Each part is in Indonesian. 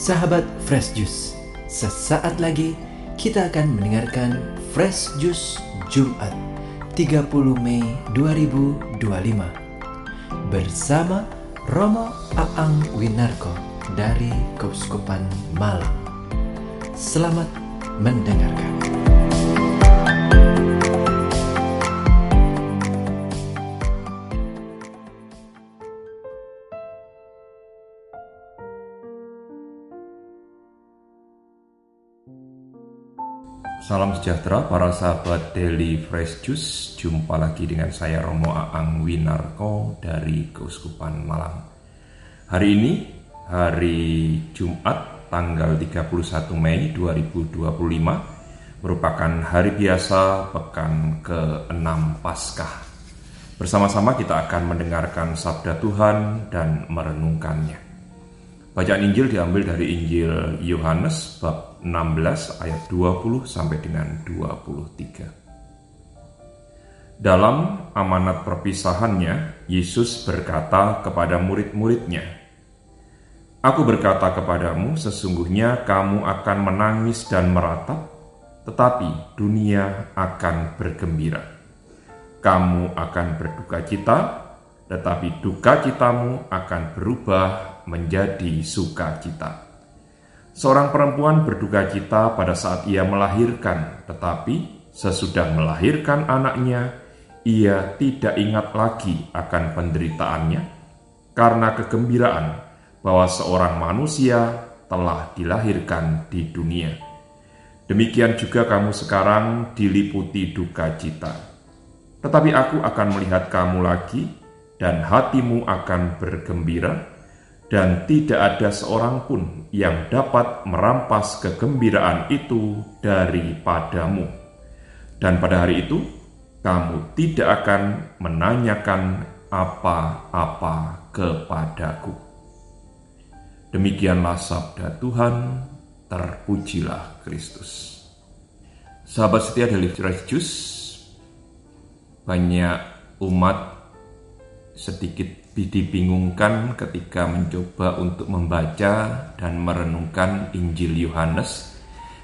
Sahabat Fresh Juice, sesaat lagi kita akan mendengarkan Fresh Juice Jumat 30 Mei 2025 bersama Romo Aang Winarko dari Keuskupan Malang. Selamat mendengarkan. Salam sejahtera para sahabat Daily Fresh Juice. Jumpa lagi dengan saya Romo Aang Winarko dari Keuskupan Malang. Hari ini hari Jumat tanggal 31 Mei 2025 merupakan hari biasa pekan ke-6 Paskah. Bersama-sama kita akan mendengarkan sabda Tuhan dan merenungkannya. Bacaan Injil diambil dari Injil Yohanes bab 16 ayat 20 sampai dengan 23. Dalam amanat perpisahannya, Yesus berkata kepada murid-muridnya, "Aku berkata kepadamu, sesungguhnya kamu akan menangis dan meratap, tetapi dunia akan bergembira. Kamu akan berduka cita, tetapi duka citamu akan berubah menjadi sukacita." Seorang perempuan berduka cita pada saat ia melahirkan, tetapi sesudah melahirkan anaknya, ia tidak ingat lagi akan penderitaannya karena kegembiraan bahwa seorang manusia telah dilahirkan di dunia. Demikian juga kamu sekarang diliputi duka cita. Tetapi aku akan melihat kamu lagi, dan hatimu akan bergembira, dan tidak ada seorang pun yang dapat merampas kegembiraan itu daripadamu. Dan pada hari itu, kamu tidak akan menanyakan apa-apa kepadaku. Demikianlah sabda Tuhan, terpujilah Kristus. Sahabat setia dari Fresh Juice, banyak umat sedikit dibingungkan ketika mencoba untuk membaca dan merenungkan Injil Yohanes,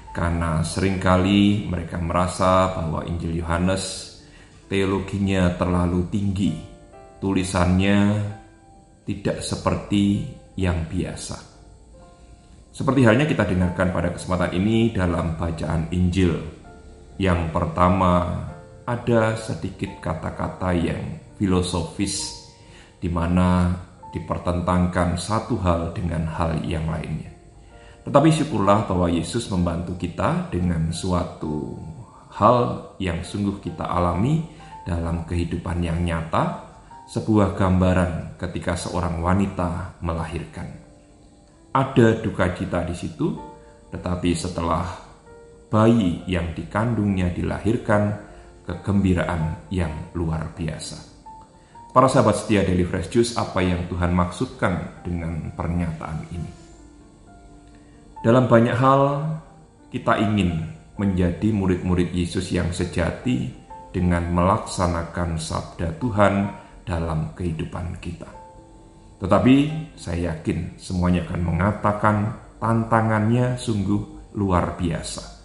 karena seringkali mereka merasa bahwa Injil Yohanes teologinya terlalu tinggi, tulisannya tidak seperti yang biasa. Seperti halnya kita dengarkan pada kesempatan ini dalam bacaan Injil. Yang pertama, ada sedikit kata-kata yang filosofis, di mana dipertentangkan satu hal dengan hal yang lainnya. Tetapi syukurlah bahwa Yesus membantu kita dengan suatu hal yang sungguh kita alami dalam kehidupan yang nyata, sebuah gambaran ketika seorang wanita melahirkan. Ada duka cita di situ, tetapi setelah bayi yang dikandungnya dilahirkan, kegembiraan yang luar biasa. Para sahabat setia Daily Fresh Juice, apa yang Tuhan maksudkan dengan pernyataan ini? Dalam banyak hal, kita ingin menjadi murid-murid Yesus yang sejati dengan melaksanakan sabda Tuhan dalam kehidupan kita. Tetapi saya yakin semuanya akan mengatakan tantangannya sungguh luar biasa.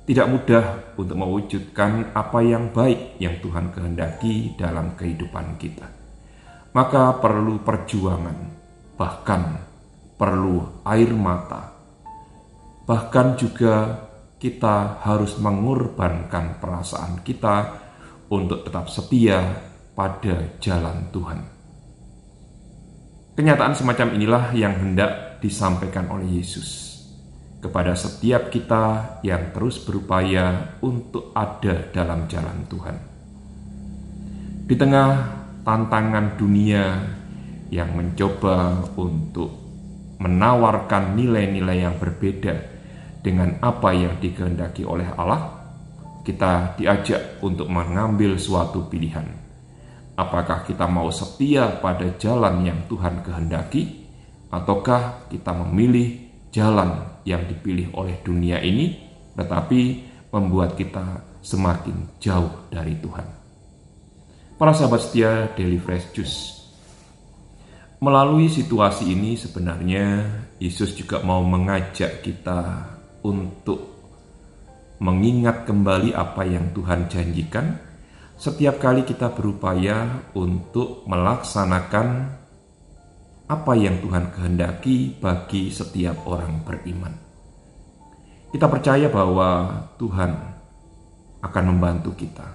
Tidak mudah untuk mewujudkan apa yang baik yang Tuhan kehendaki dalam kehidupan kita. Maka perlu perjuangan, bahkan perlu air mata. Bahkan juga kita harus mengorbankan perasaan kita untuk tetap setia pada jalan Tuhan. Kenyataan semacam inilah yang hendak disampaikan oleh Yesus kepada setiap kita yang terus berupaya untuk ada dalam jalan Tuhan. Di tengah tantangan dunia yang mencoba untuk menawarkan nilai-nilai yang berbeda dengan apa yang dikehendaki oleh Allah, kita diajak untuk mengambil suatu pilihan. Apakah kita mau setia pada jalan yang Tuhan kehendaki, ataukah kita memilih jalan yang dipilih oleh dunia ini, tetapi membuat kita semakin jauh dari Tuhan. Para sahabat setia Daily Fresh Juice, Melalui situasi ini sebenarnya Yesus juga mau mengajak kita untuk mengingat kembali apa yang Tuhan janjikan setiap kali kita berupaya untuk melaksanakan apa yang Tuhan kehendaki bagi setiap orang beriman. Kita percaya bahwa Tuhan akan membantu kita.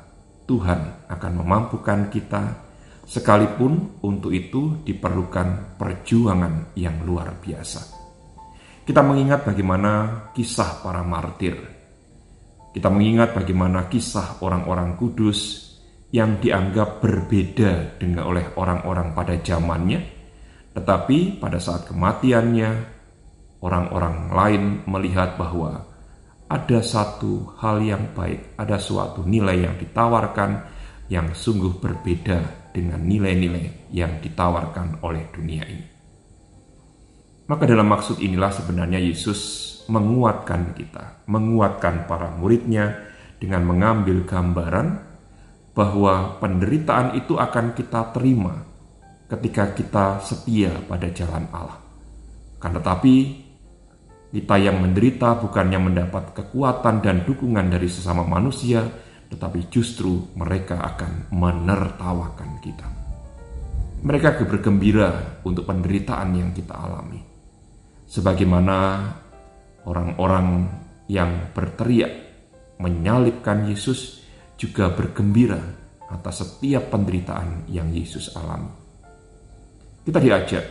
Tuhan akan memampukan kita, sekalipun untuk itu diperlukan perjuangan yang luar biasa. Kita mengingat bagaimana kisah para martir. Kita mengingat bagaimana kisah orang-orang kudus yang dianggap berbeda dengan oleh orang-orang pada zamannya, tetapi pada saat kematiannya, orang-orang lain melihat bahwa ada satu hal yang baik, ada suatu nilai yang ditawarkan yang sungguh berbeda dengan nilai-nilai yang ditawarkan oleh dunia ini. Maka dalam maksud inilah sebenarnya Yesus menguatkan kita, menguatkan para muridnya dengan mengambil gambaran bahwa penderitaan itu akan kita terima ketika kita setia pada jalan Allah. Kan tetapi kita yang menderita bukannya mendapat kekuatan dan dukungan dari sesama manusia, tetapi justru mereka akan menertawakan kita. Mereka bergembira untuk penderitaan yang kita alami. Sebagaimana orang-orang yang berteriak menyalibkan Yesus juga bergembira atas setiap penderitaan yang Yesus alami. Kita diajak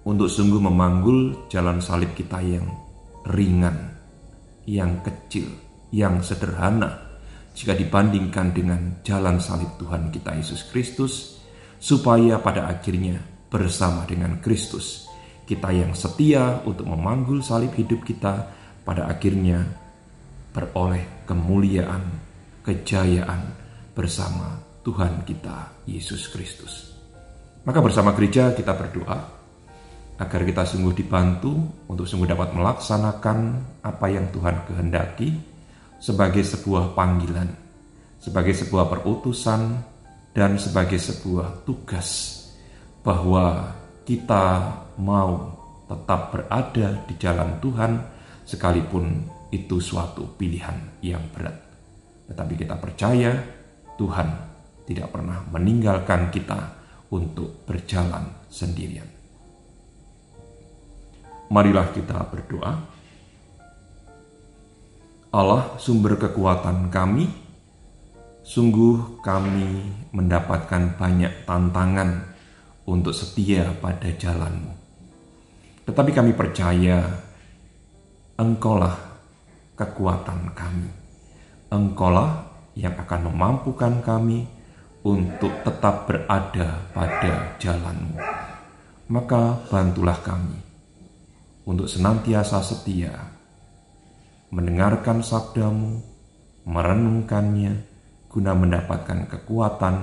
untuk sungguh memanggul jalan salib kita yang ringan, yang kecil, yang sederhana jika dibandingkan dengan jalan salib Tuhan kita Yesus Kristus, supaya pada akhirnya bersama dengan Kristus, kita yang setia untuk memanggul salib hidup kita, pada akhirnya beroleh kemuliaan, kejayaan bersama Tuhan kita Yesus Kristus. Maka bersama gereja kita berdoa agar kita sungguh dibantu untuk sungguh dapat melaksanakan apa yang Tuhan kehendaki sebagai sebuah panggilan, sebagai sebuah perutusan, dan sebagai sebuah tugas bahwa kita mau tetap berada di jalan Tuhan sekalipun itu suatu pilihan yang berat. Tetapi kita percaya Tuhan tidak pernah meninggalkan kita untuk berjalan sendirian. Marilah kita berdoa. Allah, sumber kekuatan kami, sungguh kami mendapatkan banyak tantangan untuk setia pada jalan-Mu. Tetapi kami percaya Engkaulah kekuatan kami. Engkaulah yang akan memampukan kami untuk tetap berada pada jalan-Mu. Maka bantulah kami untuk senantiasa setia mendengarkan sabda-Mu, merenungkannya, guna mendapatkan kekuatan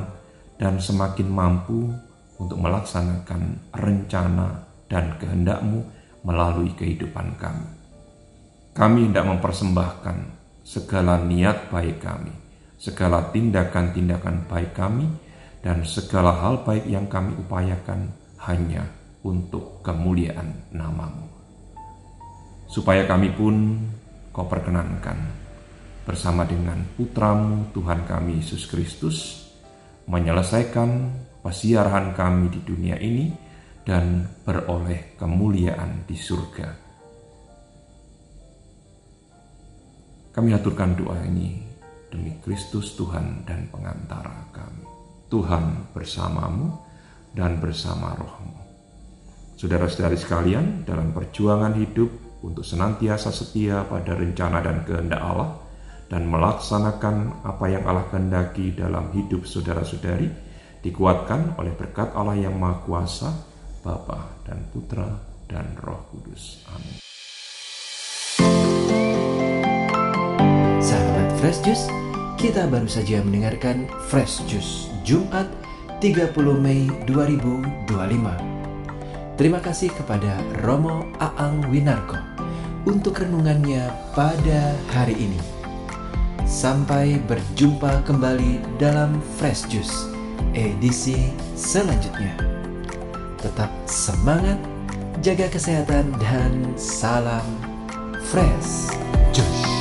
dan semakin mampu untuk melaksanakan rencana dan kehendak-Mu melalui kehidupan kami. Kami hendak mempersembahkan segala niat baik kami, segala tindakan-tindakan baik kami, dan segala hal baik yang kami upayakan hanya untuk kemuliaan nama-Mu. Supaya kami pun Kau perkenankan bersama dengan Putra-Mu Tuhan kami Yesus Kristus menyelesaikan pasiarahan kami di dunia ini dan beroleh kemuliaan di surga. Kami aturkan doa ini demi Kristus Tuhan dan pengantara kami. Tuhan bersamamu dan bersama roh-Mu. Saudara-saudari sekalian, dalam perjuangan hidup untuk senantiasa setia pada rencana dan kehendak Allah dan melaksanakan apa yang Allah kehendaki dalam hidup saudara-saudari, dikuatkan oleh berkat Allah yang Maha Kuasa, Bapa dan Putra dan Roh Kudus. Amin. Sahabat Fresh Juice, kita baru saja mendengarkan Fresh Juice Jumat 30 Mei 2025. Terima kasih kepada Romo Aang Winarko untuk renungannya pada hari ini. Sampai berjumpa kembali dalam Fresh Juice edisi selanjutnya. tetap semangat, jaga kesehatan, dan salam Fresh Juice.